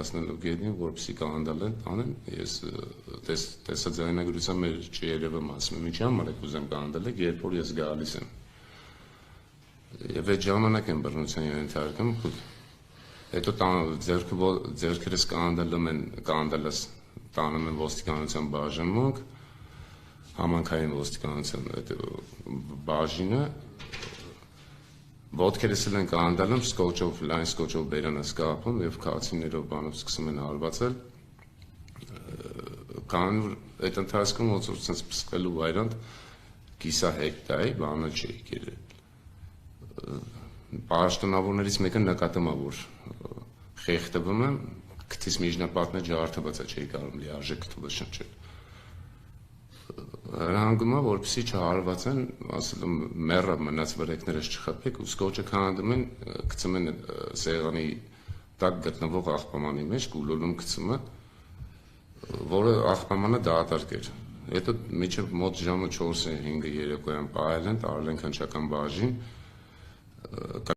հասնելու գետին, որպեսզի կանդալեն անեն, ես տեսաձայնագրության մեր չերևը ասում եմ, ինչի համար եք ուզեմ կանդալեք, երբ որ ես գալիս եմ։ Եվ այդ ժամանակ եմ բռնության ենթարկում, հետո ձեռքերս կանդալում են, կանդալս տանում են ոստիկանության բաժանմունք, համանքային ոստիկանության բաժինը, ոտքերս են կանդալում, սկոչով, լայն սկոչով բերանս կապում և քացիներով բանով սկսում են հարվածել, կանոր այդ ընթացքում ոնց որ սենց պսկվելու վայրանդ կիսահեկտայի բանը չէի կերել։ Պաշտոնավորներից մեկը նկատում է, որ խեղդվում եմ, քթիս միջնապատն է ջարդված է, չէի կարող լիարժեք քթուվը շնչել։ Հրանգում է, որպեսզի չհարվածեն, ասել եմ մեռը մնաց վրեկներս չխփեք ու սկոչը քանդում են, գցում են սեղանի տակ գտնվող աղբամանի մեջ, գուլոլում գցում է, որը աղբամանը դատարկ էր։ Հետո մինչև մոտ ժամը 4-5 երեկոյան պահել են, տարել են քննչական բաժին,